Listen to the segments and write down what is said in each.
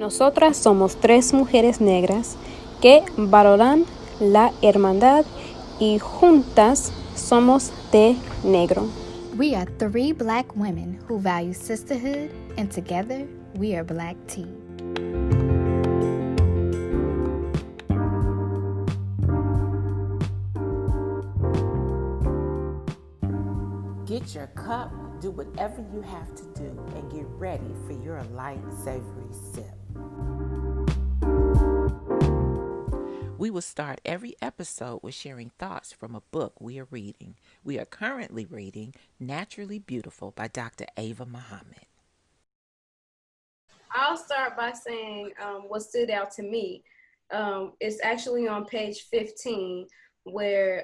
Nosotras somos tres mujeres negras que valoran la hermandad y juntas somos de negro. We are three Black women who value sisterhood, and together we are Black Tea. Get your cup, do whatever you have to do, and get ready for your light, savory sip. We will start every episode with sharing thoughts from a book we are reading. We are currently reading Naturally Beautiful by Dr. Sharrieffah Muhammad. I'll start by saying what stood out to me. It's actually on page 15 where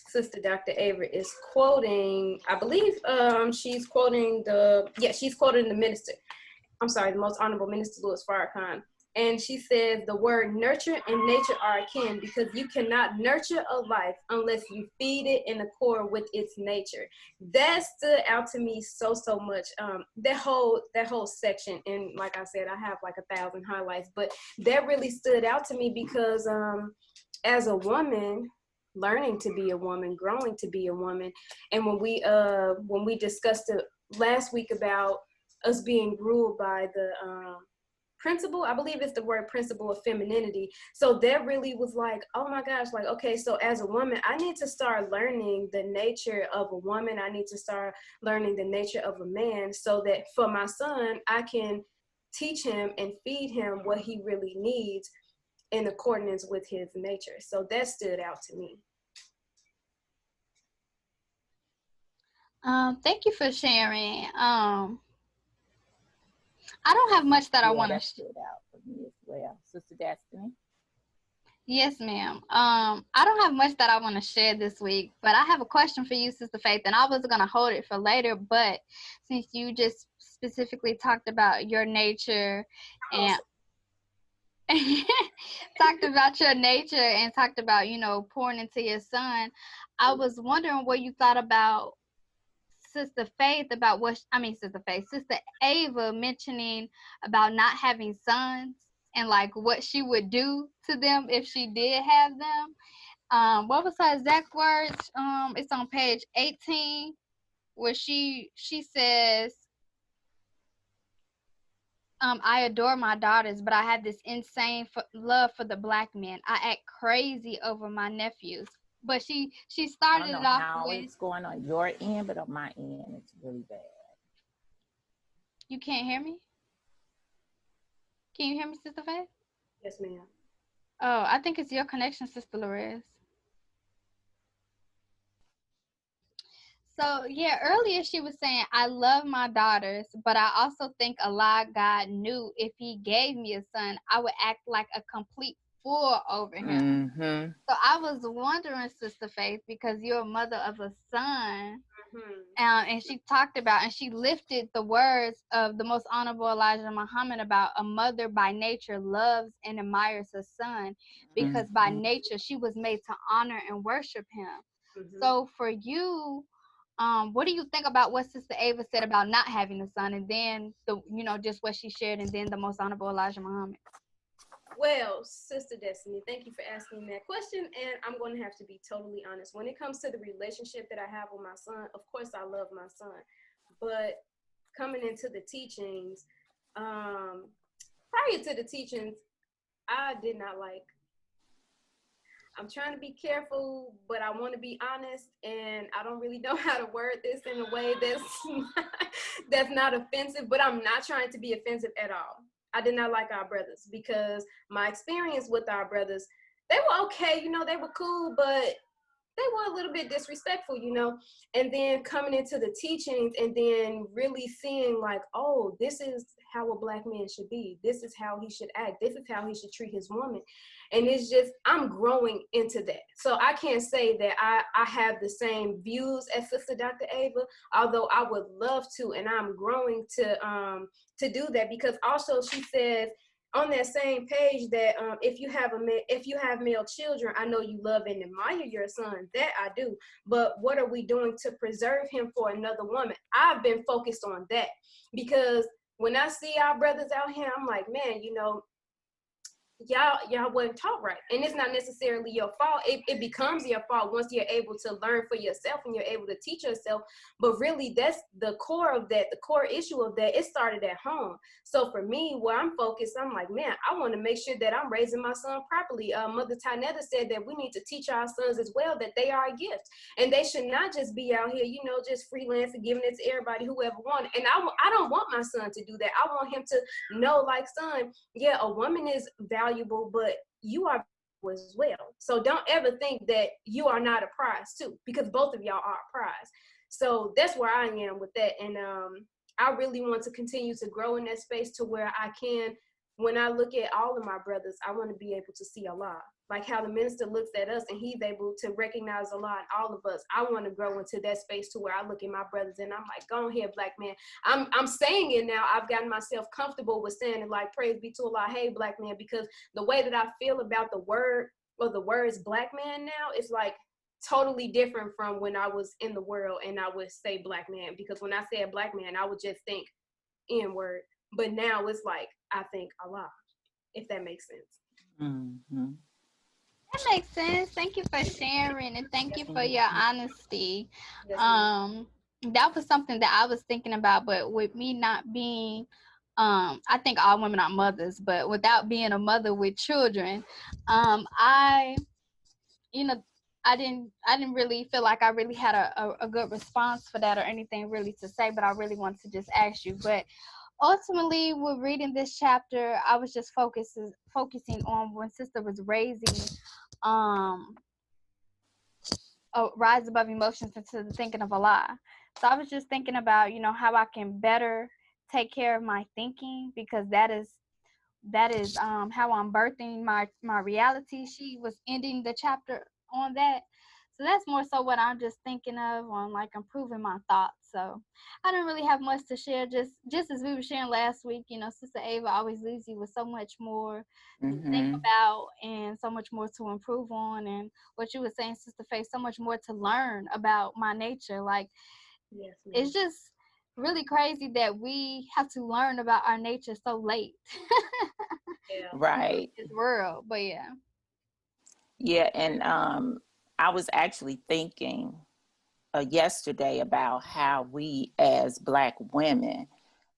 Sister Dr. Sharrieffah is quoting, I believe she's quoting the minister. I'm sorry, the Most Honorable Minister Louis Farrakhan. And she says the word nurture and nature are akin because you cannot nurture a life unless you feed it in accord with its nature. That stood out to me so much. That whole section, and like I said, I have like 1,000 highlights, but that really stood out to me because as a woman, learning to be a woman, growing to be a woman, and when we discussed it last week about us being ruled by the principle, I believe it's the word principle of femininity. So that really was like, oh my gosh, like, okay, so as a woman, I need to start learning the nature of a woman. I need to start learning the nature of a man so that for my son, I can teach him and feed him what he really needs in accordance with his nature. So that stood out to me. Thank you for sharing. I don't have much that I want to share out for me as well, Sister Destiny. Yes, ma'am. I don't have much that I want to share this week, but I have a question for you, Sister Faith, and I was gonna hold it for later, but since you just specifically talked about your nature and talked about your nature and talked about, pouring into your son, I was wondering what you thought about Sister Ava mentioning about not having sons and like what she would do to them if she did have them. What was her exact words? It's on page 18 where she says, I adore my daughters, but I have this insane love for the Black men. I act crazy over my nephews. But she started it off how with, it's going on your end, but on my end, it's really bad. You can't hear me? Can you hear me, Sister Faith? Yes, ma'am. Oh, I think it's your connection, Sister Lorez. So, yeah, earlier she was saying, I love my daughters, but I also think a lot God knew if he gave me a son, I would act like a complete fool over him. Mm-hmm. So I was wondering, Sister Faith, because you're a mother of a son, and she talked about, and she lifted the words of the Most Honorable Elijah Muhammad about a mother by nature loves and admires her son because by nature she was made to honor and worship him. So for you, what do you think about what Sister Ava said about not having a son, and then just what she shared, and then the Most Honorable Elijah Muhammad? Well, Sister Destiny, thank you for asking that question. And I'm going to have to be totally honest. When it comes to the relationship that I have with my son, of course I love my son. But coming into the teachings, prior to the teachings, I did not like. I'm trying to be careful, but I want to be honest, and I don't really know how to word this in a way that's not offensive, but I'm not trying to be offensive at all. I did not like our brothers because my experience with our brothers, they were okay, they were cool, but they were a little bit disrespectful, and then coming into the teachings and then really seeing like, oh, this is how a Black man should be. This is how he should act. This is how he should treat his woman. And it's just, I'm growing into that. So I can't say that I have the same views as Sister Dr. Ava, although I would love to, and I'm growing to do that, because also she says, on that same page that if you have male children, I know you love and admire your son. That I do. But what are we doing to preserve him for another woman? I've been focused on that because when I see our brothers out here, I'm like, man, y'all wasn't taught right, and it's not necessarily your fault. It becomes your fault once you're able to learn for yourself and you're able to teach yourself. But really, that's the core of that. The core issue of that, it started at home. So for me, where I'm focused, I'm like, man, I want to make sure that I'm raising my son properly. Mother Tynetta said that we need to teach our sons as well that they are a gift, and they should not just be out here, just freelance and giving it to everybody, whoever wants. And I don't want my son to do that. I want him to know, like, son, yeah, a woman is valuable, but you are as well. So don't ever think that you are not a prize too, because both of y'all are a prize. So that's where I am with that. And I really want to continue to grow in that space to where I can, when I look at all of my brothers, I want to be able to see Allah. Like how the minister looks at us and he's able to recognize Allah in all of us. I want to grow into that space to where I look at my brothers and I'm like, go ahead, black man. I'm saying it now. I've gotten myself comfortable with saying it, like, praise be to Allah, hey, black man, because the way that I feel about the word or the words black man now, it's like totally different from when I was in the world and I would say black man, because when I said black man, I would just think N word. But now it's like, I think Allah, if that makes sense. Mm-hmm. That makes sense. Thank you for sharing, and thank you for your honesty. Yes, That was something that I was thinking about, but with me not being, I think all women are mothers, but without being a mother with children, I, you know, I didn't really feel like I really had a good response for that or anything really to say, but I really wanted to just ask you. But ultimately, with reading this chapter, I was just focusing on when Sister was raising rise above emotions into the thinking of Allah. So I was just thinking about, how I can better take care of my thinking, because that is how I'm birthing my reality. She was ending the chapter on that. So that's more so what I'm just thinking of, on like improving my thoughts. So I don't really have much to share. Just as we were sharing last week, Sister Ava always leaves you with so much more to think about and so much more to improve on. And what you were saying, Sister Faith, so much more to learn about my nature. Like, yes, it's just really crazy that we have to learn about our nature so late. yeah. Right. This world, but yeah. Yeah, and I was actually thinking yesterday about how we as Black women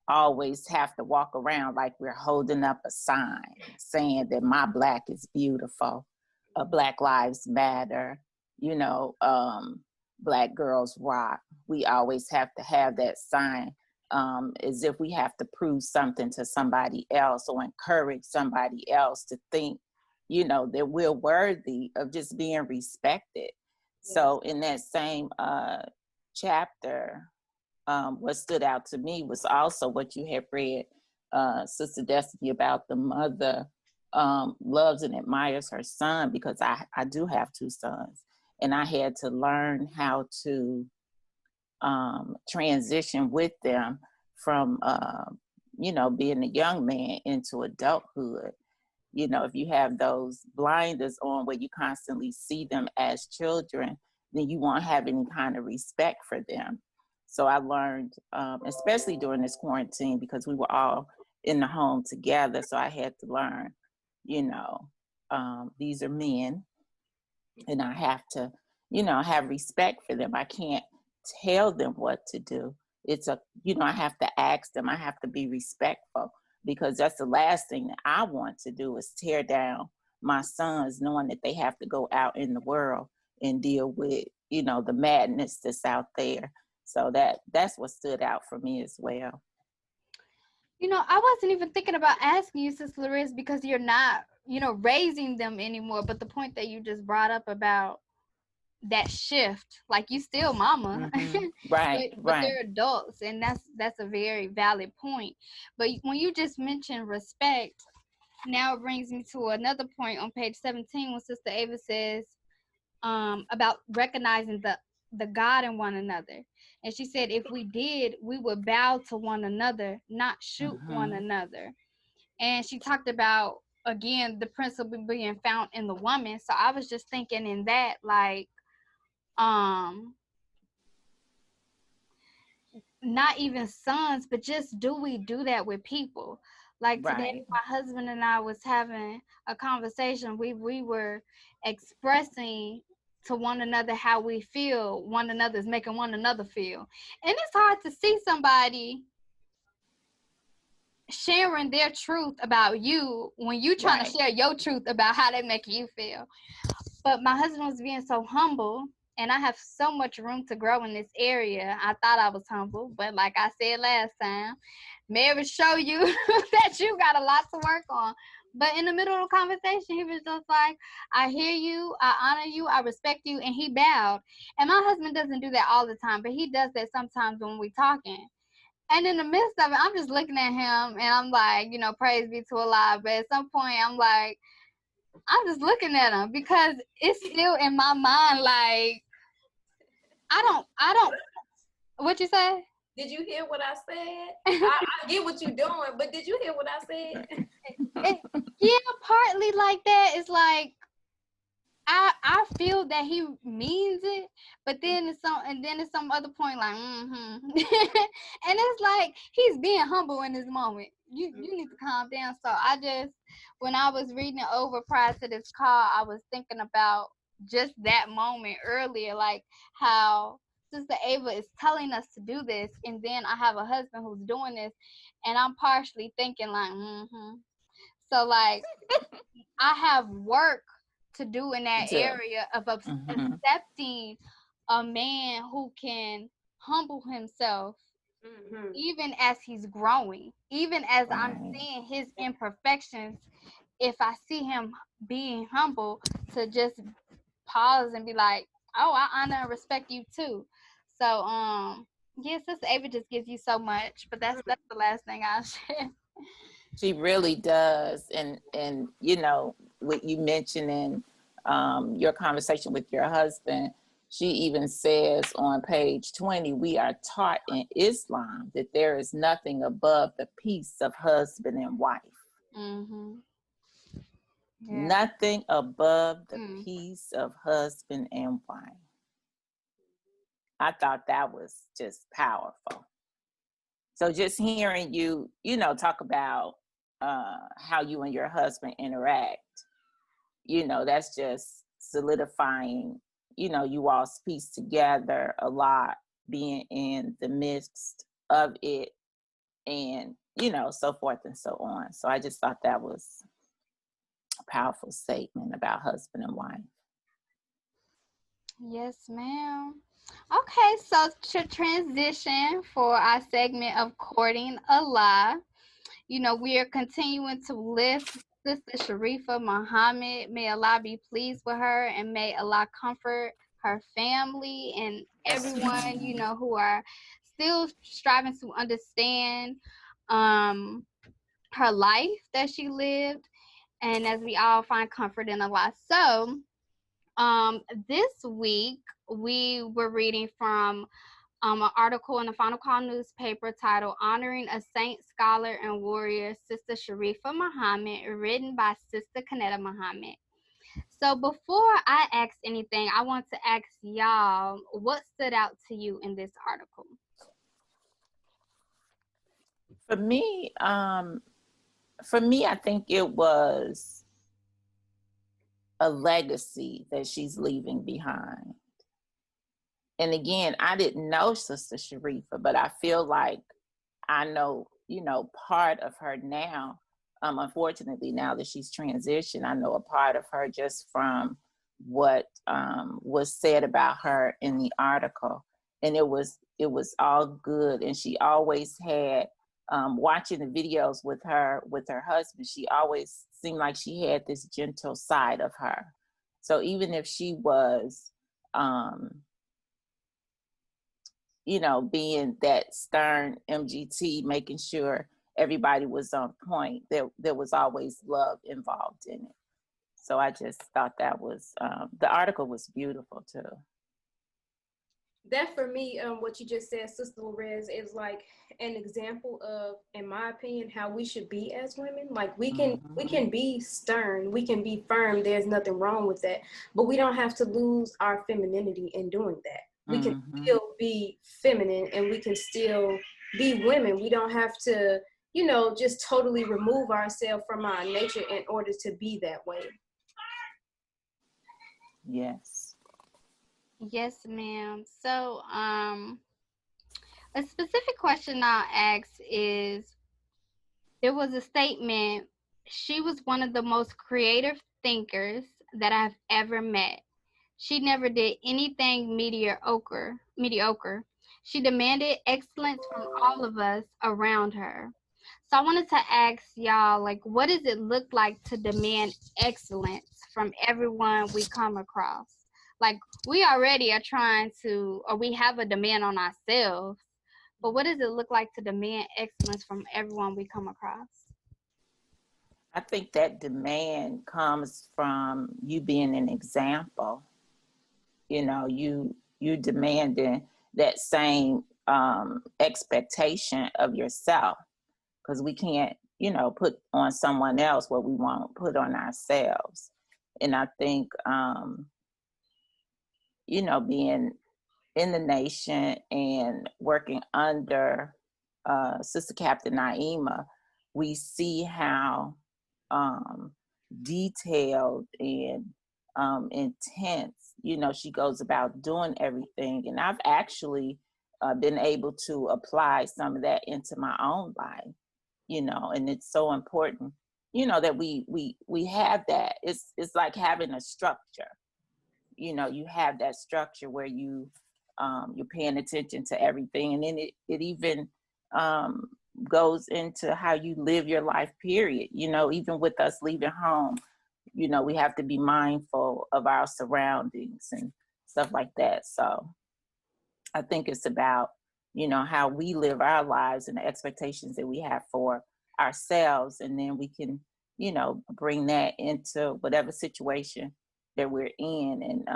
always have to walk around like we're holding up a sign saying that my Black is beautiful, Black Lives Matter, Black girls rock. We always have to have that sign, as if we have to prove something to somebody else or encourage somebody else to think, that we're worthy of just being respected. Yes. So in that same chapter, what stood out to me was also what you had read, Sister Destiny, about the mother loves and admires her son, because I do have two sons, and I had to learn how to transition with them from, being a young man into adulthood. If you have those blinders on where you constantly see them as children, then you won't have any kind of respect for them. So I learned, especially during this quarantine, because we were all in the home together. So I had to learn, these are men, and I have to, have respect for them. I can't tell them what to do. I have to ask them. I have to be respectful, because that's the last thing that I want to do, is tear down my sons, knowing that they have to go out in the world and deal with, the madness that's out there. So that's what stood out for me as well. I wasn't even thinking about asking you, Sister Larissa, because you're not, raising them anymore. But the point that you just brought up about that shift, like, you still mama, right, but they're adults, and that's a very valid point. But when you just mentioned respect, now it brings me to another point on page 17, when Sister Ava says about recognizing the God in one another. And she said, if we did, we would bow to one another, not shoot one another. And she talked about, again, the principle being found in the woman. So I was just thinking in that, like, not even sons, but just do we do that with people? Like today, Right. my husband and I was having a conversation. We were expressing to one another how we feel. One another's making one another feel, and it's hard to see somebody sharing their truth about you when you trying to share your truth about how they make you feel. But my husband was being so humble, and I have so much room to grow in this area. I thought I was humble, but like I said last time, may ever show you that you got a lot to work on. But in the middle of the conversation, he was just like, I hear you, I honor you, I respect you, and he bowed. And my husband doesn't do that all the time, but he does that sometimes when we talking. And in the midst of it, I'm just looking at him, and I'm like, you know, praise be to Allah. But at some point, I'm just looking at him because it's still in my mind, like, I don't, what you say? Did you hear what I said? I get what you're doing, but did you hear what I said? Yeah, partly like that. It's like, I feel that he means it, but then it's some other point like, and it's like he's being humble in this moment. You need to calm down. So when I was reading it over prior to this call, I was thinking about just that moment earlier, like how Sister Ava is telling us to do this, and then I have a husband who's doing this, and I'm partially thinking like, So like, I have work to do in that area of accepting a man who can humble himself even as he's growing, even as I'm seeing his imperfections. If I see him being humble, to just pause and be like, oh, I honor and respect you too. So yes, Sister Ava just gives you so much, but that's the last thing I'll share. She really does. And you know, what you mentioned in your conversation with your husband, she even says on page 20, we are taught in Islam that there is nothing above the peace of husband and wife. Nothing above the peace of husband and wife. I thought that was just powerful. So just hearing you, you know, talk about how you and your husband interact, you know, that's just solidifying, you know, you all's piece together a lot, being in the midst of it, and, you know, so forth and so on. So I just thought that was a powerful statement about husband and wife. Yes, ma'am. Okay, so to transition for our segment of Courting Allah, you know, we are continuing to lift Sister Sharrieffah Muhammad. May Allah be pleased with her, and may Allah comfort her family and everyone, you know, who are still striving to understand her life that she lived, and as we all find comfort in Allah. So this week we were reading from an article in the Final Call newspaper titled Honoring a Saint, Scholar, and Warrior, Sister Sharrieffah Muhammad, written by Sister Kanetta Muhammad. So before I ask anything, I want to ask y'all, what stood out to you in this article? For me, I think it was a legacy that she's leaving behind. And again, I didn't know Sister Sharrieffah, but I feel like I know, you know, part of her now. Unfortunately, now that she's transitioned, I know a part of her just from what was said about her in the article. And it was all good. And she always had, watching the videos with her husband, she always seemed like she had this gentle side of her. So even if she was, you know, being that stern MGT, making sure everybody was on point, there was always love involved in it. So I just thought that was, the article was beautiful too. That for me, what you just said, Sister Rez, is like an example of, in my opinion, how we should be as women. Like we can be stern, we can be firm. There's nothing wrong with that, but we don't have to lose our femininity in doing that. We can still be feminine and we can still be women. We don't have to, you know, just totally remove ourselves from our nature in order to be that way. Yes. Yes, ma'am. So, a specific question I'll ask is, there was a statement, she was one of the most creative thinkers that I've ever met. She never did anything mediocre. She demanded excellence from all of us around her. So I wanted to ask y'all, like, what does it look like to demand excellence from everyone we come across? Like, we already are trying to, or we have a demand on ourselves, but what does it look like to demand excellence from everyone we come across? I think that demand comes from you being an example. You know, you demanding that same expectation of yourself, because we can't, you know, put on someone else what we won't put on ourselves. And I think, you know, being in the nation and working under Sister Captain Naima, we see how detailed and intense, you know, she goes about doing everything. And I've actually been able to apply some of that into my own life, you know, and it's so important, you know, that we have that. It's like having a structure. You know, you have that structure where you're paying attention to everything, and then it even goes into how you live your life, period. You know, even with us leaving home, you know, we have to be mindful of our surroundings and stuff like that. So I think it's about, you know, how we live our lives and the expectations that we have for ourselves, and then we can, you know, bring that into whatever situation that we're in, and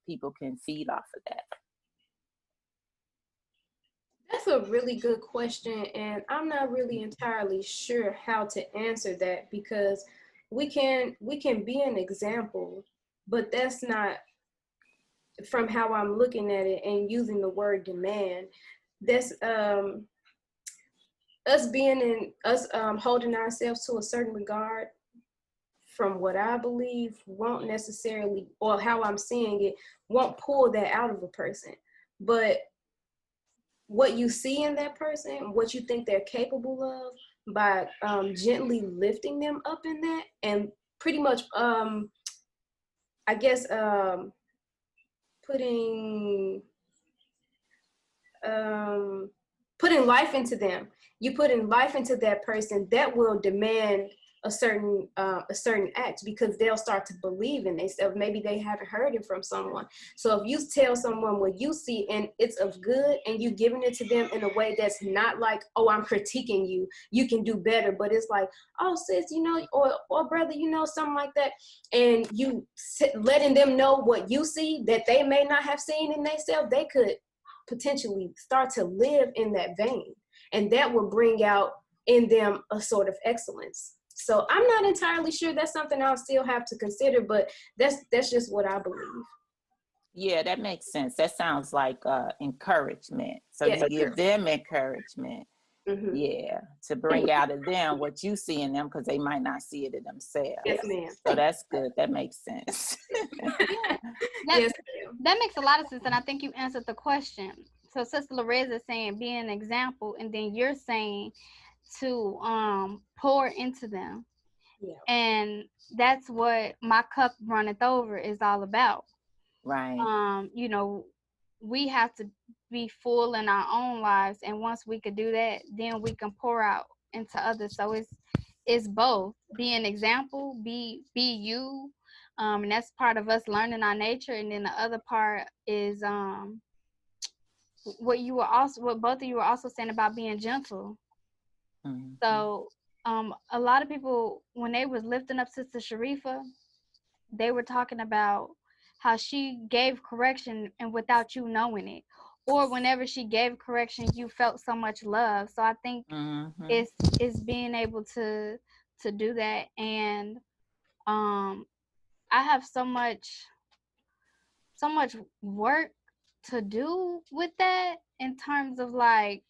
people can feed off of that. That's a really good question, and I'm not really entirely sure how to answer that, because we can be an example, but that's not, from how I'm looking at it and using the word demand, that's us being in us holding ourselves to a certain regard, from what I believe, won't necessarily, or how I'm seeing it, won't pull that out of a person. But what you see in that person, what you think they're capable of, by gently lifting them up in that, and pretty much, I guess, putting life into them. You putting life into that person, that will demand a certain act, because they'll start to believe in themselves. Maybe they haven't heard it from someone. So if you tell someone what you see and it's of good, and you giving it to them in a way that's not like, oh, I'm critiquing you, you can do better, but it's like, oh, sis, you know, or brother, you know, something like that, and you letting them know what you see that they may not have seen in themselves, they could potentially start to live in that vein, and that will bring out in them a sort of excellence. So I'm not entirely sure. That's something I'll still have to consider, but that's just what I believe. Yeah, that makes sense. That sounds like encouragement. So yes, you give them encouragement, yeah, to bring out of them what you see in them, because they might not see it in themselves. Yes, ma'am. So that's good. That makes sense. That makes a lot of sense, and I think you answered the question. So Sister Loreza is saying be an example, and then you're saying to pour into them. Yeah. And that's what My Cup Runneth Over is all about. Right. You know, we have to be full in our own lives, and once we could do that, then we can pour out into others. So it's both. Be an example, be you. And that's part of us learning our nature, and then the other part is what both of you were also saying about being gentle. Mm-hmm. So a lot of people, when they was lifting up Sister Sharrieffah, they were talking about how she gave correction and without you knowing it, or whenever she gave correction, you felt so much love. So I think it's being able to do that. And I have so much work to do with that in terms of like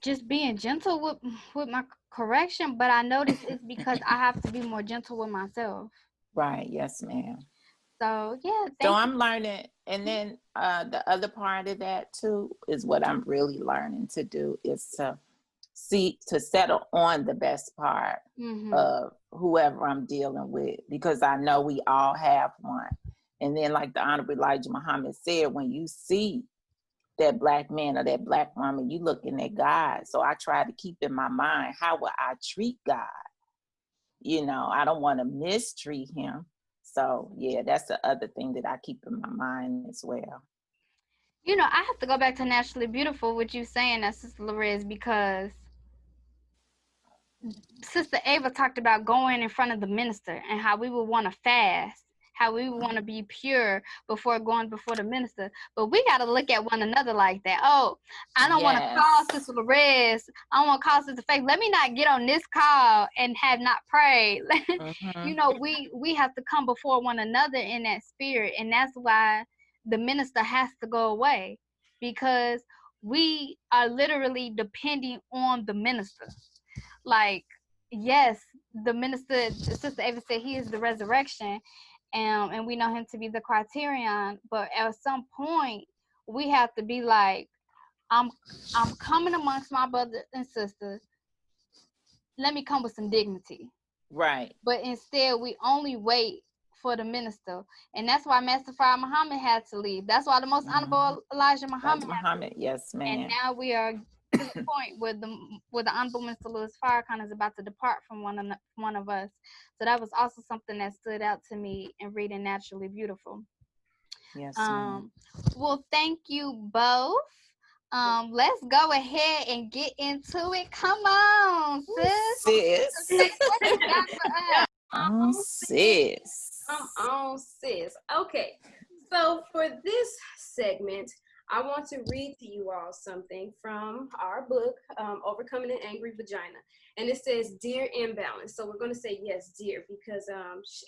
just being gentle with my correction, but I notice it's because I have to be more gentle with myself. Right. Yes, ma'am. So yeah, so I'm learning, and then the other part of that too is what I'm really learning to do is to settle on the best part of whoever I'm dealing with, because I know we all have one. And then, like the Honorable Elijah Muhammad said, when you see that Black man or that Black woman, you looking at God. So I try to keep in my mind, how will I treat God? You know, I don't want to mistreat him. So yeah, that's the other thing that I keep in my mind as well. You know, I have to go back to Naturally Beautiful with you saying that, Sister Lorez, because Sister Ava talked about going in front of the minister and how we would want to fast, how we would want to be pure before going before the minister. But we got to look at one another like that. Oh, I don't want to call Sister Lorez. I don't want to call Sister Faith. Let me not get on this call and have not prayed. You know, we have to come before one another in that spirit. And that's why the minister has to go away, because we are literally depending on the minister. Like, yes, the minister, Sister Ava said, he is the resurrection, and we know him to be the criterion. But at some point, we have to be like, I'm coming amongst my brothers and sisters. Let me come with some dignity. Right. But instead, we only wait for the minister, and that's why Master Fire Muhammad had to leave. That's why the Most Honorable Elijah Muhammad. Yes, ma'am. And now we are to the point where the Honorable Mr. Louis Farrakhan is about to depart from one of us. So that was also something that stood out to me in reading Naturally Beautiful. Yes, ma'am. Well, thank you both. Let's go ahead and get into it. Come on, sis. Sis. What you got for us? Sis. Come on, sis. Okay. So for this segment, I want to read to you all something from our book, Overcoming an Angry Vagina. And it says, Dear Imbalance. So we're going to say, yes, dear, because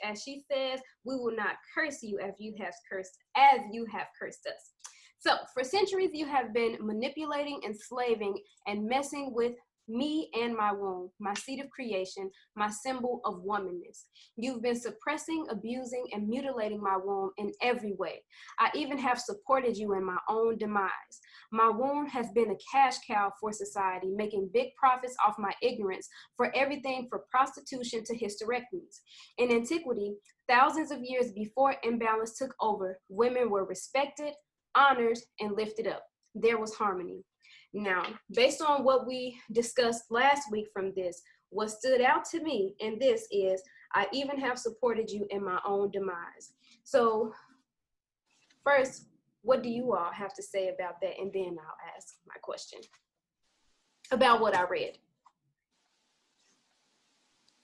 as she says, we will not curse you as you have cursed us. So for centuries, you have been manipulating, enslaving, and messing with me and my womb, my seed of creation, my symbol of womanness. You've been suppressing, abusing, and mutilating my womb in every way. I even have supported you in my own demise. My womb has been a cash cow for society, making big profits off my ignorance for everything from prostitution to hysterectomies. In antiquity, thousands of years before imbalance took over, women were respected, honored, and lifted up. There was harmony. Now, based on what we discussed last week from this, what stood out to me in this is, I even have supported you in my own demise. So first, what do you all have to say about that? And then I'll ask my question about what I read.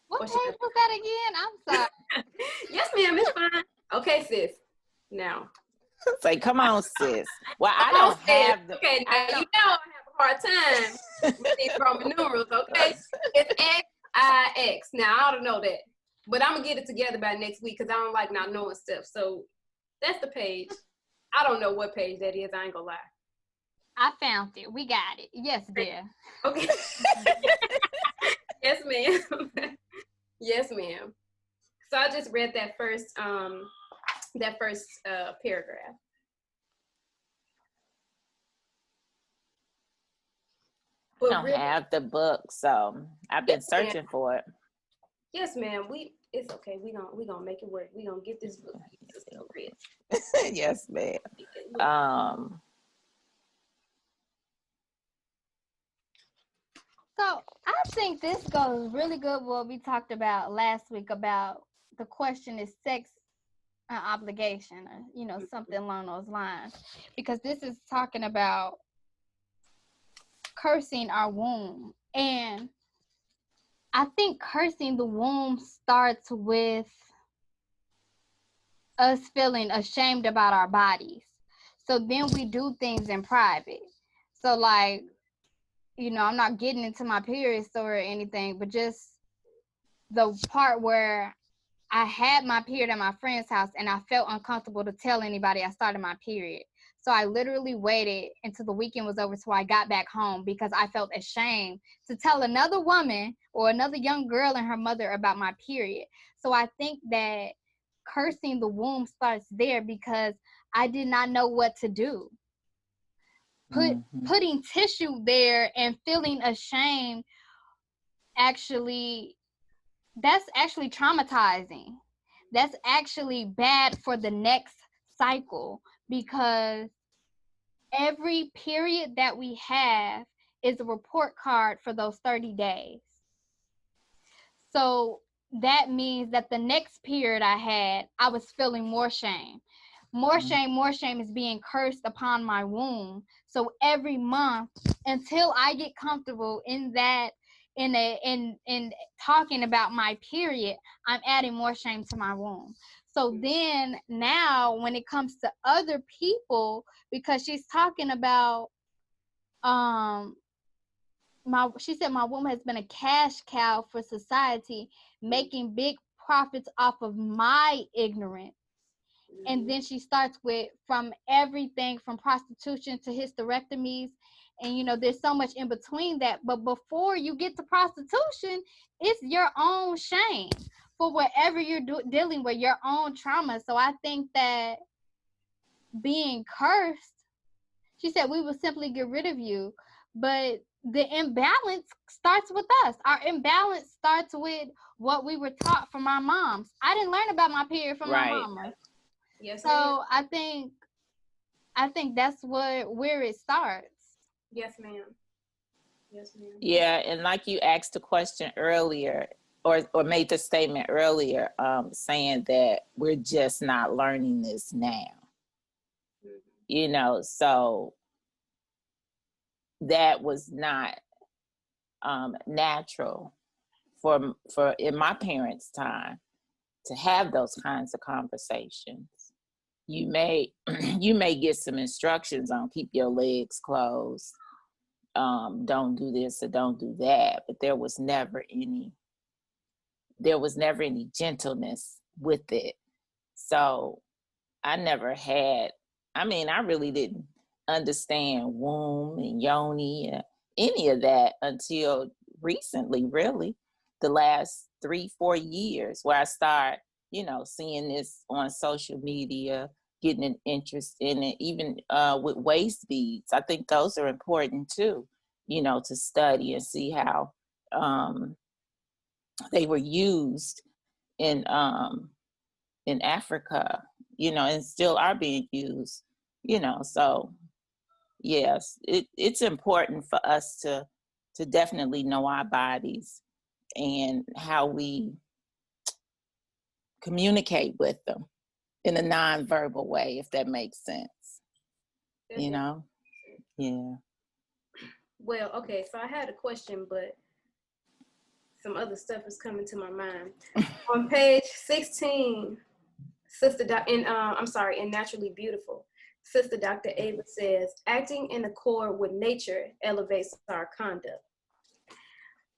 What page was that again? I'm sorry. Yes, ma'am, it's fine. Okay, sis. Now. Say, come on, sis. Well, I don't have the... Okay, now you know I have a hard time with these Roman numerals, okay? It's X-I-X. Now, I don't know that. But I'm going to get it together by next week because I don't like not knowing stuff. So that's the page. I don't know what page that is. I ain't going to lie. I found it. We got it. Yes, dear. Okay. Yes, ma'am. Yes, ma'am. So I just read that first paragraph. I don't have the book, so I've been searching for it. Yes, ma'am. It's okay. We gonna make it work. We gonna get this book. Yes, ma'am. So I think this goes really good with what we talked about last week about the question, is sex an obligation, or something along those lines, because this is talking about cursing our womb. And I think cursing the womb starts with us feeling ashamed about our bodies. So then we do things in private. So like, I'm not getting into my period story or anything, but just the part where I had my period at my friend's house, and I felt uncomfortable to tell anybody I started my period. So I literally waited until the weekend was over, so I got back home, because I felt ashamed to tell another woman or another young girl and her mother about my period. So I think that cursing the womb starts there, because I did not know what to do. Putting tissue there and feeling ashamed, that's actually traumatizing. That's actually bad for the next cycle, because every period that we have is a report card for those 30 days. So that means that the next period I had, I was feeling more shame. More shame is being cursed upon my womb. So every month, until I get comfortable in that, in talking about my period, I'm adding more shame to my womb. So then now when it comes to other people, because she's talking about she said my womb has been a cash cow for society, making big profits off of my ignorance. And then she starts with from everything from prostitution to hysterectomies. And, you know, there's so much in between that. But before you get to prostitution, it's your own shame for whatever you're dealing with, your own trauma. So I think that being cursed, she said, we will simply get rid of you. But the imbalance starts with us. Our imbalance starts with what we were taught from our moms. I didn't learn about my period from my mama. Yes. So I think that's where it starts. Yes, ma'am. Yes, ma'am. Yeah, and like you asked the question earlier, or made the statement earlier, saying that we're just not learning this now. You know, so that was not natural for in my parents' time to have those kinds of conversations. You may get some instructions on keep your legs closed, don't do this or don't do that, but there was never any gentleness with it. So I really didn't understand womb and yoni and any of that until recently, really, the last 3-4 years, where I start, seeing this on social media, getting an interest in it, even with waist beads. I think those are important too, to study and see how they were used in Africa, and still are being used, so yes, it's important for us to definitely know our bodies and how we communicate with them in a nonverbal way, if that makes sense. Yeah. Well, okay, so I had a question, but some other stuff is coming to my mind. On page 16, in Naturally Beautiful, Sister Dr. Ava says, acting in accord with nature elevates our conduct.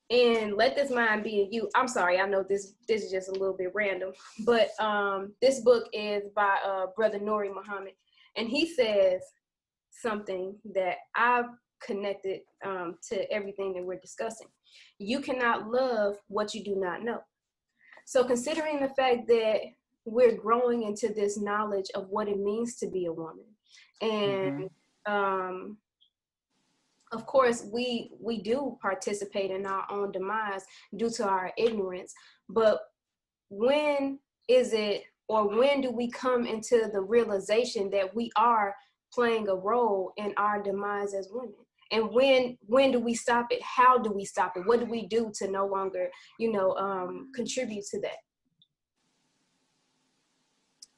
And Let This Mind Be in You. I'm sorry, I know this is just a little bit random, but this book is by Brother Nuri Muhammad, and he says something that I've connected to everything that we're discussing. You cannot love what you do not know. So considering the fact that we're growing into this knowledge of what it means to be a woman, and of course, we do participate in our own demise due to our ignorance. But when do we come into the realization that we are playing a role in our demise as women? And when do we stop it? How do we stop it? What do we do to no longer, contribute to that?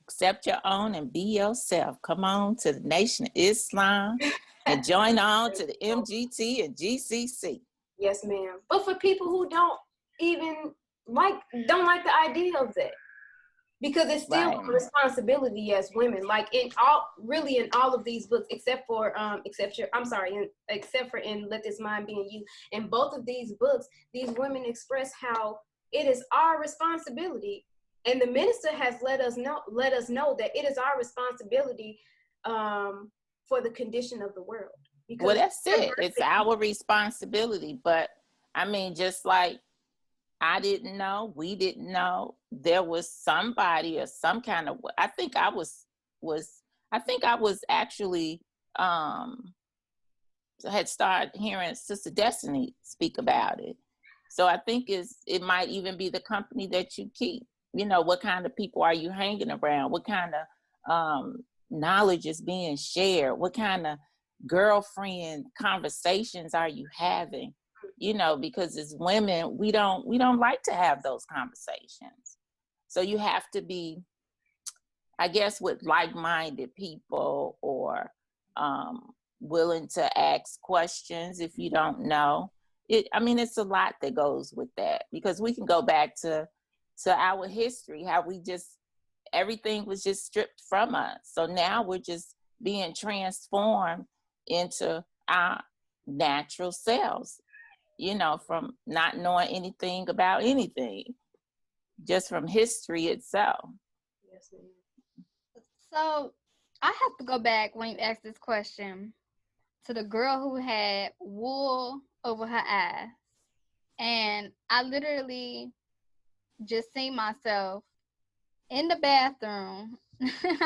Accept your own and be yourself. Come on to the Nation of Islam and join on to the MGT and GCC. Yes, ma'am. But for people who don't like the idea of that, because it's still a responsibility as women. Like in all of these books, except for in Let This Mind Be in You. In both of these books, these women express how it is our responsibility And the minister has let us know that it is our responsibility for the condition of the world. Because well, that's it. It's our responsibility. But I mean, just like I didn't know, we didn't know, there was somebody or some kind of, I think I was actually had started hearing Sister Destiny speak about it. So I think it might even be the company that you keep. You know, what kind of people are you hanging around? What kind of knowledge is being shared? What kind of girlfriend conversations are you having? You know, because as women, we don't like to have those conversations. So you have to be, I guess, with like-minded people, or willing to ask questions if you don't know. It's a lot that goes with that, because we can go back to our history, how everything was just stripped from us. So now we're just being transformed into our natural selves, you know, from not knowing anything about anything, just from history itself. Yes, ma'am. So I have to go back when you asked this question to the girl who had wool over her eyes. And I literally just seen myself in the bathroom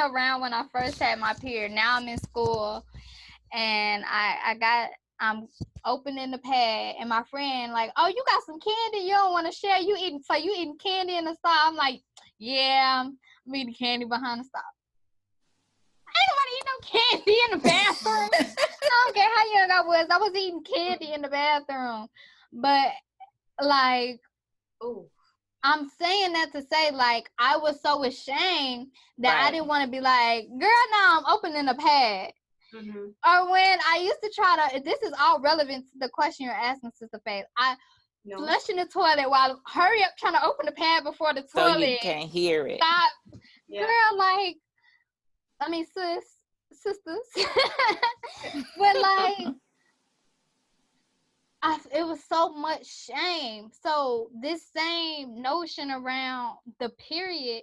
around when I first had my period. Now I'm in school, and I'm opening the pad, and my friend like, oh, you got some candy you don't want to share? You eating candy in the stall? I'm like, yeah, I'm eating candy behind the stall. I ain't want to eat no candy in the bathroom. I don't care how young I was eating candy in the bathroom. But like, ooh, I'm saying that to say, like, I was so ashamed that Right. I didn't want to be like, girl, now I'm opening a pad. mm-hmm. Or when I used to try to, this is all relevant to the question you're asking, Sister Faith. Flushing the toilet while hurry up trying to open the pad before the toilet. So you can't hear it. Stop. Yeah. Girl, like, I mean, sisters. But like, it was so much shame. So this same notion around the period,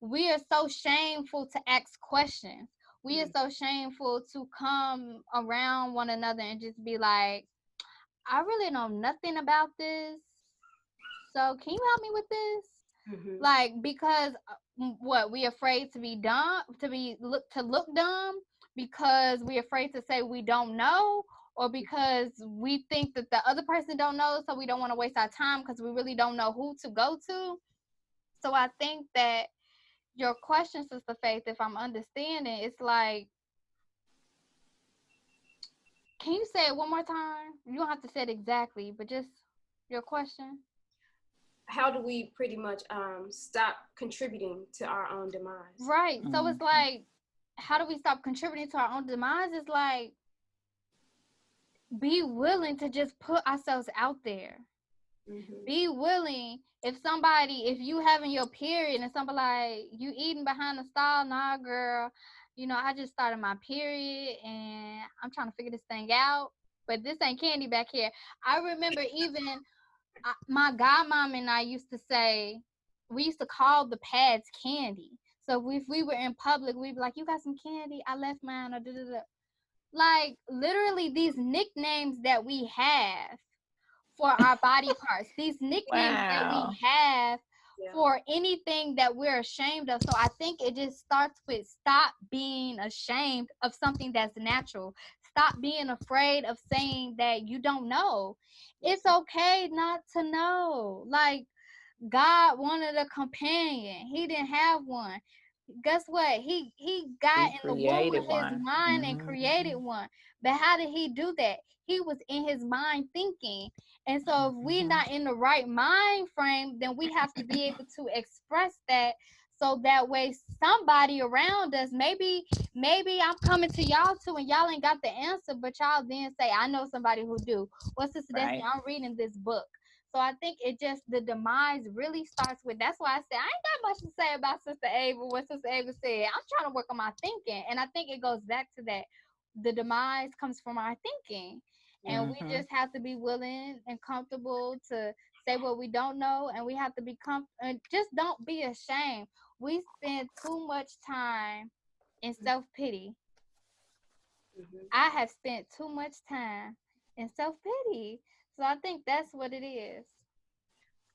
we are so shameful to ask questions. We are so shameful to come around one another and just be like, I really know nothing about this. So can you help me with this? Mm-hmm. Like, because what, we afraid to be dumb, to look dumb, because we afraid to say we don't know, or because we think that the other person don't know, so we don't want to waste our time because we really don't know who to go to. So I think that your question, Sister Faith, if I'm understanding, it's like, can you say it one more time? You don't have to say it exactly, but just your question. How do we pretty much stop contributing to our own demise? Right. So it's like, how do we stop contributing to our own demise? It's like, be willing to just put ourselves out there. Mm-hmm. Be willing. If you having your period and somebody like, you eating behind the stall, nah, girl, you know, I just started my period and I'm trying to figure this thing out, but this ain't candy back here. I remember even my godmom and I used to say, we used to call the pads candy. So if we were in public, we'd be like, you got some candy? I left mine, or da-da-da. Like, literally, these nicknames that we have for our body parts, these nicknames that we have for anything that we're ashamed of. So I think it just starts with, stop being ashamed of something that's natural. Stop being afraid of saying that you don't know. It's okay not to know. Like, God wanted a companion. He didn't have one. Guess what? He got in the womb of his mind and created one. But how did he do that? He was in his mind thinking. And so if we're not in the right mind frame, then we have to be able to express that, so that way somebody around us, maybe I'm coming to y'all too and y'all ain't got the answer, but y'all then say, I know somebody who do. What's this? Right. I'm reading this book. So I think the demise really starts with, that's why I said I ain't got much to say about Sister Ava, what Sister Ava said. I'm trying to work on my thinking. And I think it goes back to that. The demise comes from our thinking. And we just have to be willing and comfortable to say what we don't know, and we have to be and just don't be ashamed. We spend too much time in self-pity. I have spent too much time in self-pity. So I think that's what it is.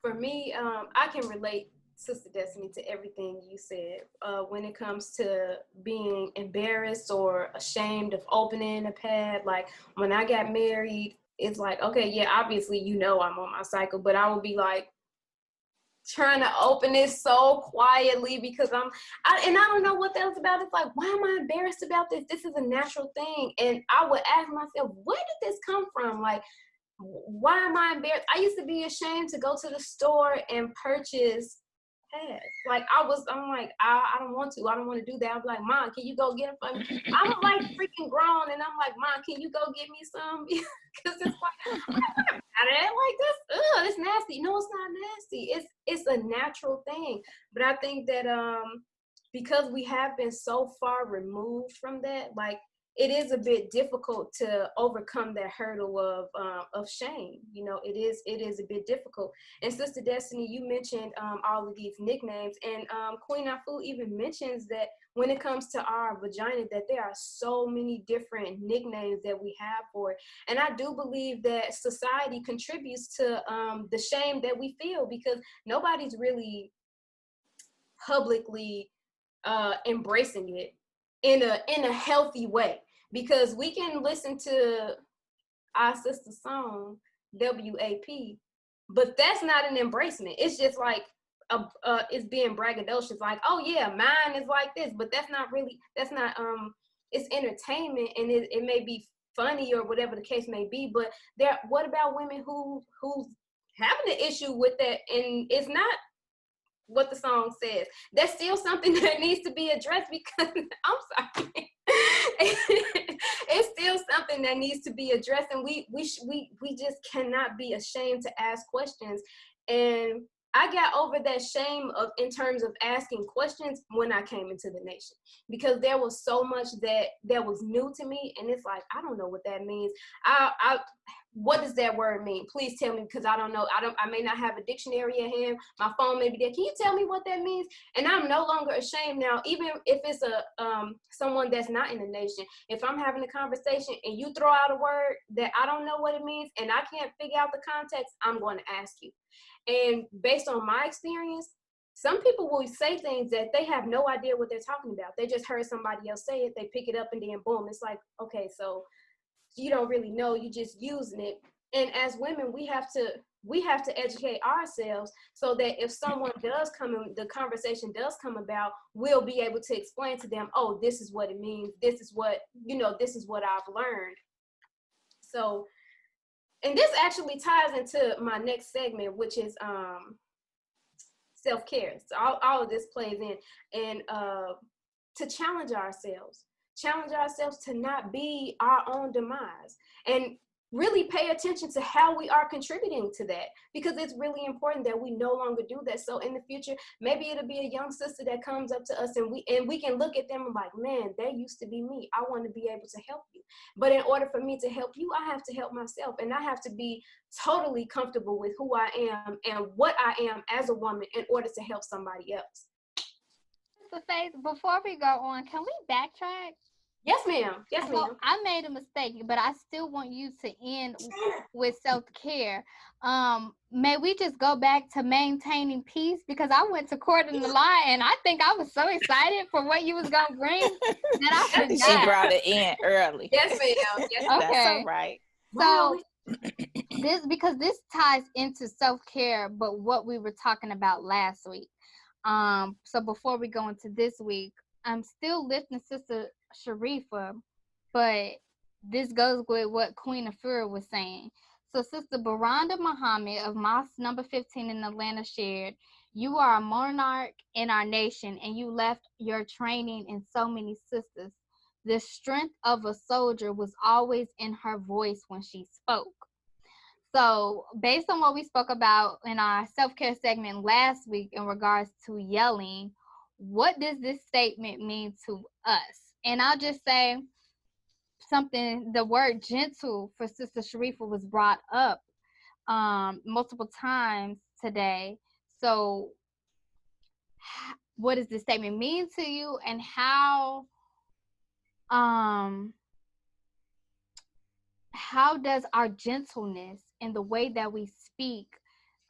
For me, I can relate, Sister Destiny, to everything you said. When it comes to being embarrassed or ashamed of opening a pad, like when I got married, it's like, okay, yeah, obviously, you know, I'm on my cycle, but I would be like trying to open it so quietly because I don't know what that was about. It's like, why am I embarrassed about this? This is a natural thing. And I would ask myself, where did this come from? Like, why am I embarrassed? I used to be ashamed to go to the store and purchase pads. Like I don't want to do that. I'm like, Mom, can you go get it for me? I'm like freaking grown, and I'm like, Mom, can you go get me some? Because it's like, like this, it's nasty. No, it's not nasty. It's a natural thing. But I think that because we have been so far removed from that, like, it is a bit difficult to overcome that hurdle of shame. You know, it is a bit difficult. And Sister Destiny, you mentioned all of these nicknames, and Queen Afu even mentions that when it comes to our vagina, that there are so many different nicknames that we have for it. And I do believe that society contributes to the shame that we feel, because nobody's really publicly embracing it in a healthy way, because we can listen to our sister song WAP, but that's not an embracement. It's just like it's being braggadocious, like, oh yeah, mine is like this, but that's not it's entertainment, and it may be funny or whatever the case may be, but what about women who's having an issue with that, and it's not what the song says? That's still something that needs to be addressed, because I'm sorry, it's still something that needs to be addressed, and we just cannot be ashamed to ask questions. And I got over that shame in terms of asking questions when I came into the nation, because there was so much that was new to me, and it's like, I don't know what that means. What does that word mean? Please tell me, because I don't know. I may not have a dictionary at hand. My phone may be there. Can you tell me what that means? And I'm no longer ashamed now, even if it's someone that's not in the nation. If I'm having a conversation and you throw out a word that I don't know what it means and I can't figure out the context, I'm going to ask you. And based on my experience, some people will say things that they have no idea what they're talking about. They just heard somebody else say it. They pick it up and then boom. It's like, okay, so you don't really know, you just using it. And as women, we have to educate ourselves, so that if someone does come in, the conversation does come about, we'll be able to explain to them, oh, this is what it means, this is what I've learned. So, and this actually ties into my next segment, which is self-care. So all of this plays in, and to challenge ourselves to not be our own demise, and really pay attention to how we are contributing to that, because it's really important that we no longer do that. So in the future, maybe it'll be a young sister that comes up to us, and we can look at them and like, man, that used to be me. I want to be able to help you. But in order for me to help you, I have to help myself, and I have to be totally comfortable with who I am and what I am as a woman in order to help somebody else. So Faith, before we go on, can we backtrack? Yes, ma'am. Yes, ma'am. So I made a mistake, but I still want you to end with self-care. May we just go back to maintaining peace? Because I went to court in the line, and I think I was so excited for what you was going to bring that I forgot. She brought it in early. Yes, ma'am. Yes, okay. That's all right. So this ties into self-care, but what we were talking about last week. So before we go into this week, I'm still lifting Sister Sharrieffah, but this goes with what Queen Afura was saying. So Sister Sharrieffah Muhammad of Mosque number 15 in Atlanta shared, you are a monarch in our nation, and you left your training in so many sisters. The strength of a soldier was always in her voice when she spoke. So based on what we spoke about in our self-care segment last week in regards to yelling, what does this statement mean to us? And I'll just say, the word gentle for Sister Sharrieffah was brought up multiple times today. So what does this statement mean to you, and how does our gentleness and the way that we speak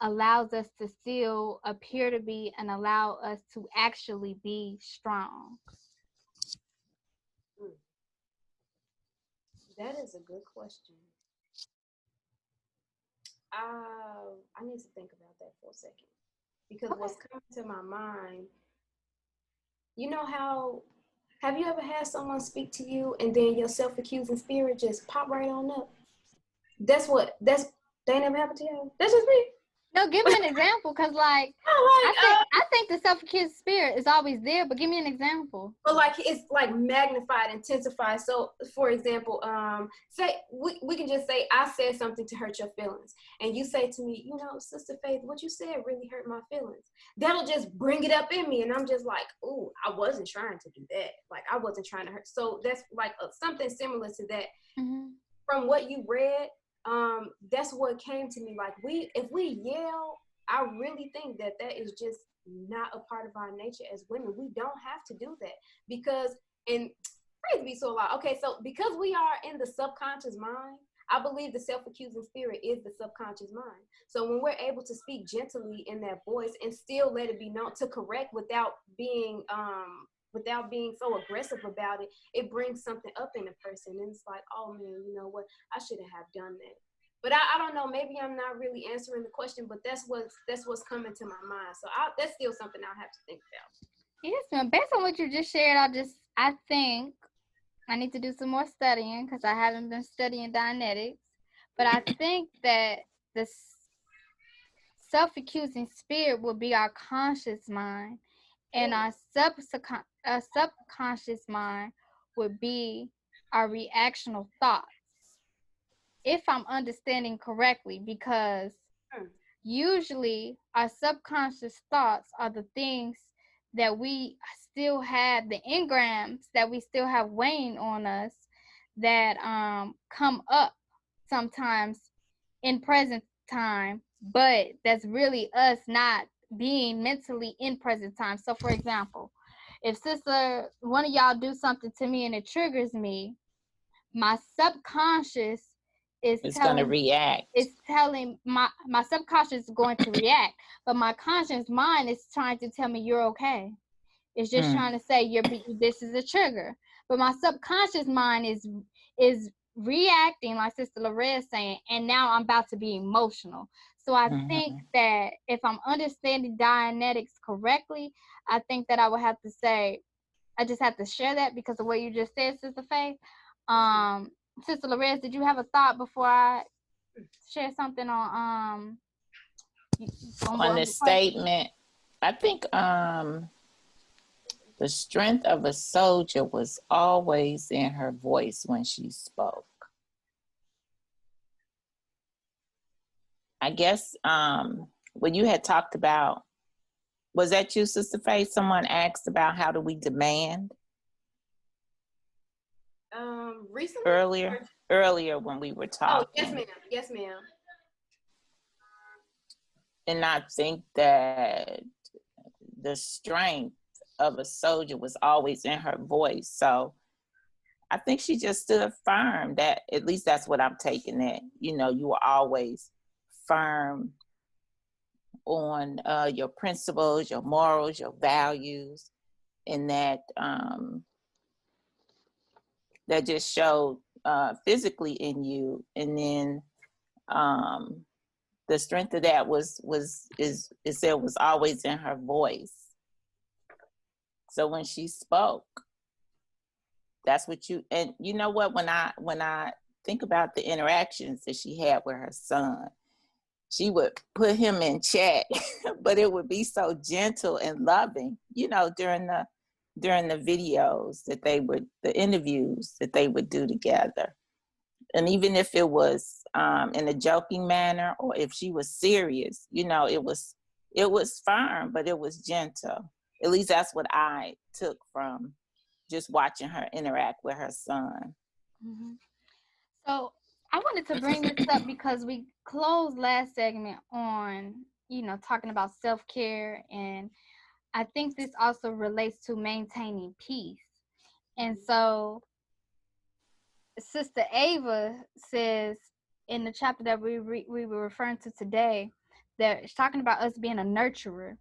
allows us to still appear to be and allow us to actually be strong? That is a good question. I need to think about that for a second, because what's coming to my mind, you know how, have you ever had someone speak to you and then your self-accusing spirit just pop right on up? That never happened to you? That's just me. No, give me an example, because I think the self-accused spirit is always there, but give me an example. But like, it's like magnified, intensified. So for example, say we can just say I said something to hurt your feelings, and you say to me, you know, Sister Faith, what you said really hurt my feelings. That'll just bring it up in me, and I'm just like, ooh, I wasn't trying to do that. Like, I wasn't trying to hurt. So that's like something similar to that. Mm-hmm. From what you read, that's what came to me. Like, if we yell, I really think that is just not a part of our nature as women. We don't have to do that, because, and praise be so loud. Okay, so because we are in the subconscious mind, I believe the self-accusing spirit is the subconscious mind. So when we're able to speak gently in that voice and still let it be known, to correct without being so aggressive about it, it brings something up in a person, and it's like, oh man, you know what, I shouldn't have done that. But I don't know, maybe I'm not really answering the question, but that's what's coming to my mind. So that's still something I'll have to think about. Yes, ma'am. Based on what you just shared, I think I need to do some more studying, because I haven't been studying Dianetics. But I think that the self-accusing spirit will be our conscious mind, and our subconscious mind would be our reactional thoughts, if I'm understanding correctly, because usually our subconscious thoughts are the things that we still have, the engrams that we still have weighing on us, that come up sometimes in present time, but that's really us not being mentally in present time. So for example, if one of y'all do something to me and it triggers me, my subconscious is going to react. It's telling my subconscious is going to react, but my conscious mind is trying to tell me you're okay. It's just trying to say this is a trigger. But my subconscious mind is reacting, like Sister Loretta is saying, and now I'm about to be emotional. So I think that if I'm understanding Dianetics correctly, I think that I would have to say, I just have to share that because of what you just said, Sister Faith. Sister Loretta, did you have a thought before I share something on the statement? I think the strength of a soldier was always in her voice when she spoke. I guess when you had talked about, was that you, Sister Faith? Someone asked about how do we demand? Recently? Earlier when we were talking. Oh, yes, ma'am. And I think that the strength of a soldier was always in her voice. So I think she just stood firm. That, at least that's what I'm taking it. You know, you were always firm on your principles, your morals, your values, and that that just showed physically in you. And then the strength of that was always in her voice. So when she spoke, that's what and you know what, when I think about the interactions that she had with her son, she would put him in check, but it would be so gentle and loving, you know, during the videos that the interviews that they would do together. And even if it was in a joking manner, or if she was serious, you know, it was firm, but it was gentle. At least that's what I took from just watching her interact with her son. Mm-hmm. So I wanted to bring this up because we closed last segment on, talking about self-care, and I think this also relates to maintaining peace. And so Sister Ava says in the chapter that we were referring to today, that she's talking about us being a nurturer.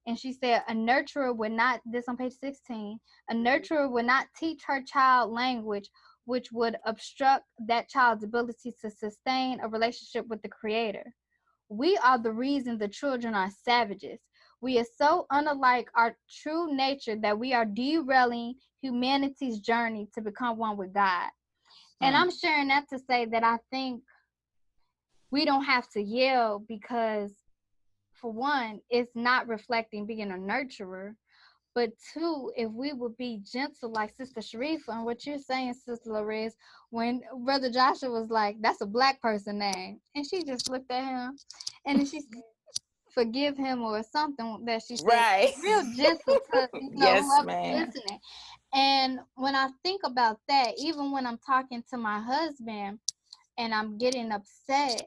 And she said a nurturer would not, this on page 16, a nurturer would not teach her child language which would obstruct that child's ability to sustain a relationship with the Creator. We are the reason the children are savages. We are so unlike our true nature that we are derailing humanity's journey to become one with God. And I'm sharing that to say that I think we don't have to yell because, for one, it's not reflecting being a nurturer. But two, if we would be gentle like Sister Sharrieffah, and what you're saying, Sister Lorez, when Brother Joshua was like, that's a black person name. And she just looked at him and then she said, forgive him or something that she said. Right. Real gentle to Yes, whoever's ma'am. listening. And when I think about that, even when I'm talking to my husband and I'm getting upset,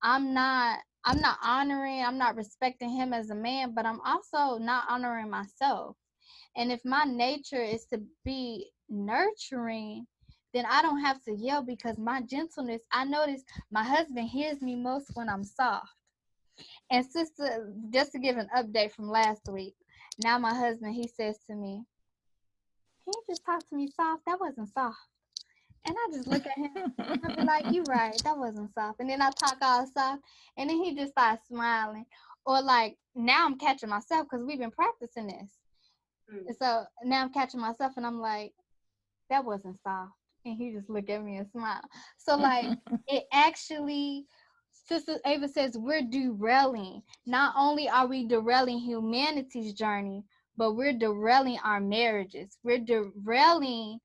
I'm not honoring, I'm not respecting him as a man, but I'm also not honoring myself. And if my nature is to be nurturing, then I don't have to yell because my gentleness, I notice my husband hears me most when I'm soft. And sister, just to give an update from last week, now my husband, he says to me, can you just talk to me soft? That wasn't soft. And I just look at him and I be like, you right, that wasn't soft. And then I talk all soft and then he just starts smiling. Or like, now I'm catching myself because we've been practicing this. And so now I'm catching myself and I'm like, that wasn't soft. And he just look at me and smile. So like, it actually, Sister Ava says, we're derailing. Not only are we derailing humanity's journey, but we're derailing our marriages. We're derailing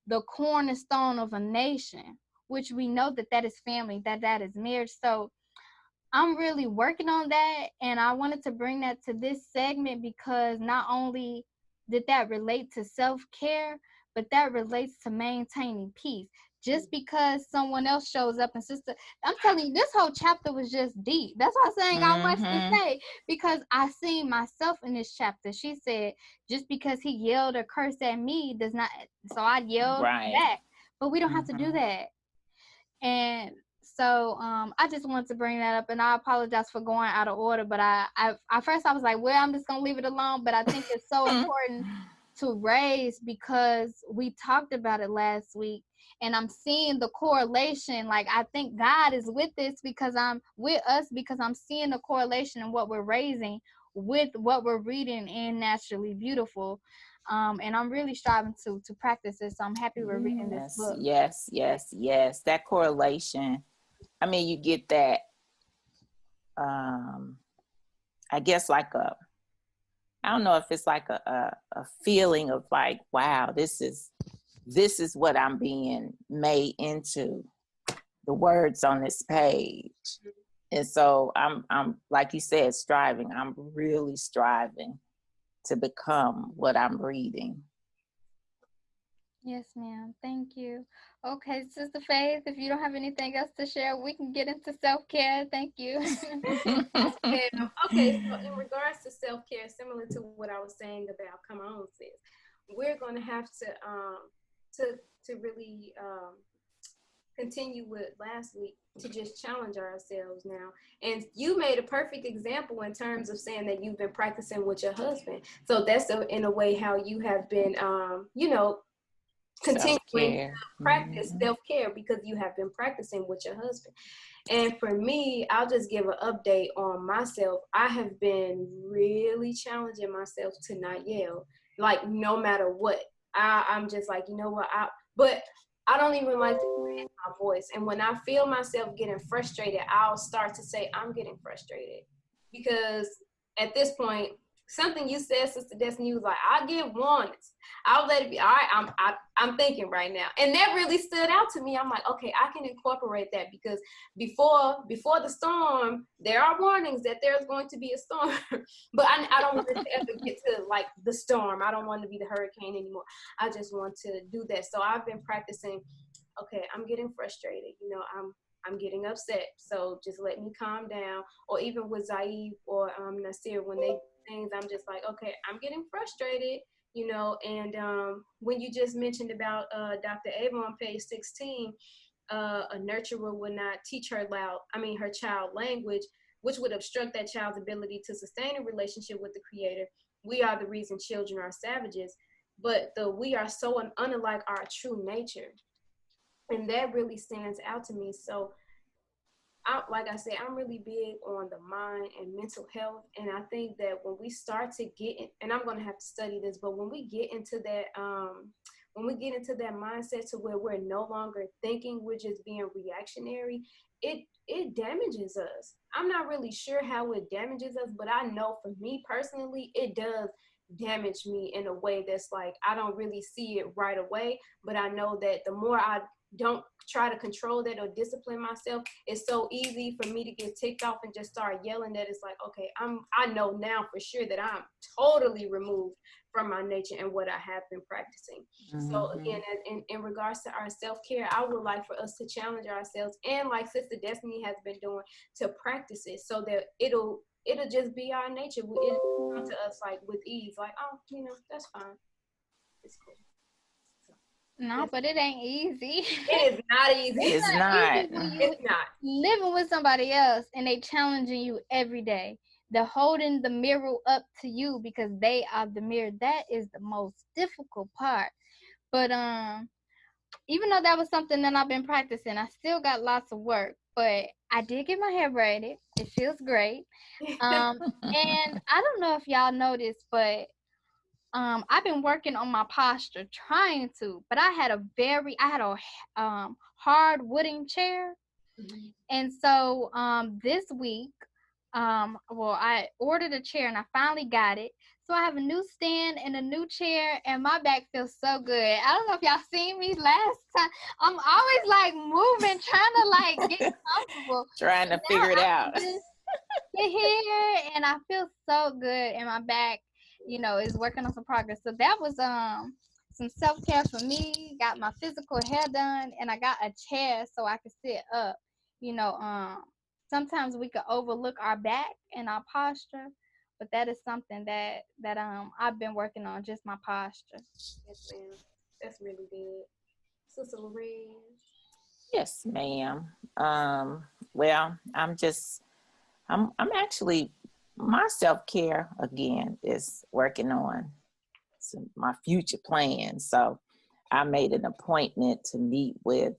the cornerstone of a nation, which we know that is family, that is marriage. So I'm really working on that, and I wanted to bring that to this segment because not only did that relate to self-care, but that relates to maintaining peace. Just because someone else shows up and sister, I'm telling you, this whole chapter was just deep. That's why I'm saying I want to say, because I seen myself in this chapter. She said, just because he yelled or cursed at me does not, so I yelled back. But we don't have to do that. And so I just wanted to bring that up, and I apologize for going out of order, but I at first I was like, well, I'm just gonna leave it alone, but I think it's so important to raise because we talked about it last week, and I'm seeing the correlation. Like, I think God is with this because I'm with us, because I'm seeing the correlation in what we're raising with what we're reading in Naturally Beautiful. And I'm really striving to practice this. So I'm happy we're reading this book. Yes. That correlation. I mean, you get that, I guess like I don't know if it's like a feeling of like, wow, this is what I'm being made into, the words on this page. And so I'm like you said, striving. I'm really striving to become what I'm reading. Yes, ma'am. Thank you. Okay, Sister Faith, if you don't have anything else to share, we can get into self-care. Thank you. Okay, so in regards to self-care, similar to what I was saying about come on, sis, we're going to have to really continue with last week to just challenge ourselves now. And you made a perfect example in terms of saying that you've been practicing with your husband. So that's in a way how you have been, continuing to practice self-care because you have been practicing with your husband. And for me, I'll just give an update on myself. I have been really challenging myself to not yell, like no matter what. I'm just like, you know what, but I don't even like to raise my voice. And when I feel myself getting frustrated, I'll start to say, I'm getting frustrated. Because at this point, something you said, Sister Destiny, was like, I get warnings. I'll let it be. All right, I'm thinking right now. And that really stood out to me. I'm like, okay, I can incorporate that because before the storm, there are warnings that there's going to be a storm. But I don't want to ever get to like the storm. I don't want to be the hurricane anymore. I just want to do that. So I've been practicing, okay, I'm getting frustrated. You know, I'm getting upset. So just let me calm down. Or even with Zaid or Nasir, when they do things, I'm just like, okay, I'm getting frustrated. You know, and when you just mentioned about Dr. Ava on page 16, a nurturer would not teach her her child language, which would obstruct that child's ability to sustain a relationship with the Creator. We are the reason children are savages, but we are so unlike our true nature, and that really stands out to me. So like I said, I'm really big on the mind and mental health. And I think that when we start to get in, and I'm going to have to study this, but when we get into that mindset to where we're no longer thinking, we're just being reactionary, it damages us. I'm not really sure how it damages us, but I know for me personally, it does damage me in a way that's like, I don't really see it right away, but I know that the more I don't try to control that or discipline myself, it's so easy for me to get ticked off and just start yelling that it's like, okay, I know now for sure that I'm totally removed from my nature and what I have been practicing. So again, in regards to our self-care, I would like for us to challenge ourselves, and like Sister Destiny has been doing, to practice it so that it'll just be our nature. It'll come to us like with ease, like, oh, you know, that's fine, it's cool. No, but it ain't easy. It is not easy. It's not. It's not. Living with somebody else and they challenging you every day. They're holding the mirror up to you because they are the mirror. That is the most difficult part. But even though that was something that I've been practicing, I still got lots of work. But I did get my hair braided. It feels great. And I don't know if y'all noticed, but I've been working on my posture, trying to, but I had a hard wooden chair. And so this week, I ordered a chair and I finally got it. So I have a new stand and a new chair, and my back feels so good. I don't know if y'all seen me last time. I'm always like moving, trying to like get comfortable. Trying to figure it out. Get here, and I feel so good, and my back, you know, is working on some progress. So that was some self-care for me. Got my physical hair done, and I got a chair so I could sit up. You know, sometimes we could overlook our back and our posture, but that is something that I've been working on, just my posture. Yes, ma'am. That's really good. Sister Lorraine. Yes, ma'am. Well, I'm actually, my self-care again is working on my future plans. So I made an appointment to meet with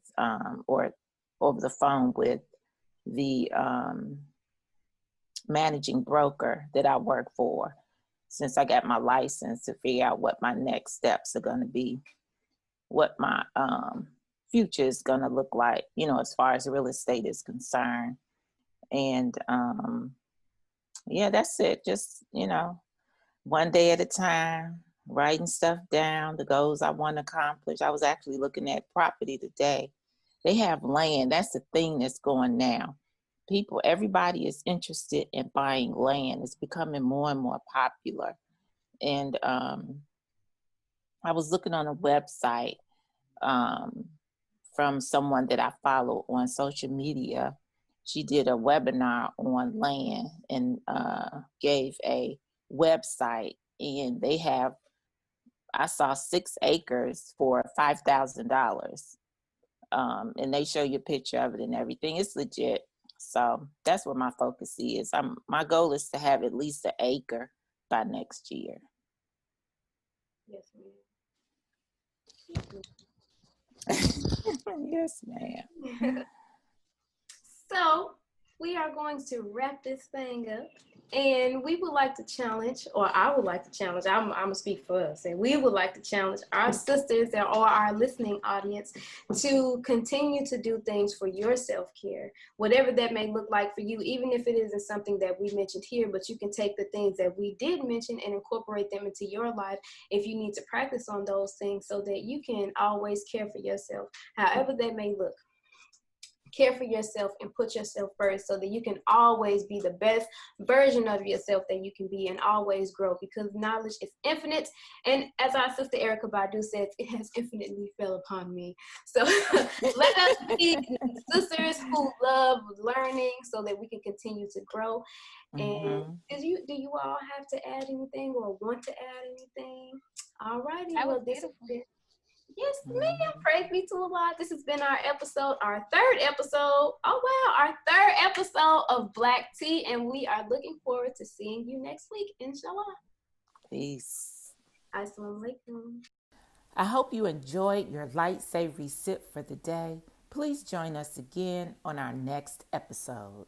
or over the phone with the managing broker that I work for, since I got my license, to figure out what my next steps are going to be, what my future is going to look like, you know, as far as real estate is concerned. And yeah, that's it. Just, you know, one day at a time, writing stuff down, the goals I want to accomplish. I was actually looking at property today. They have land. That's the thing that's going now. Everybody is interested in buying land. It's becoming more and more popular. And I was looking on a website from someone that I follow on social media. She did a webinar on land and gave a website, and they have, I saw 6 acres for $5,000. And they show you a picture of it and everything. It's legit. So that's what my focus is. My goal is to have at least 1 acre by next year. Yes, ma'am. Yes, ma'am. So we are going to wrap this thing up, and we would like to challenge, or I would like to challenge, I'm gonna speak for us, and we would like to challenge our sisters or our listening audience to continue to do things for your self-care, whatever that may look like for you, even if it isn't something that we mentioned here, but you can take the things that we did mention and incorporate them into your life if you need to practice on those things so that you can always care for yourself, however that may look. care for yourself and put yourself first so that you can always be the best version of yourself that you can be and always grow, because knowledge is infinite. And as our sister Erykah Badu says, it has infinitely fell upon me. So let us be sisters who love learning so that we can continue to grow. And do you all have to add anything or want to add anything? All righty. Well, this has been, yes, ma'am. Praise be to Allah. This has been our episode, our third episode. Oh, wow. Our third episode of Black Tea. And we are looking forward to seeing you next week, inshallah. Peace. Assalamu alaikum. I hope you enjoyed your light savory sip for the day. Please join us again on our next episode.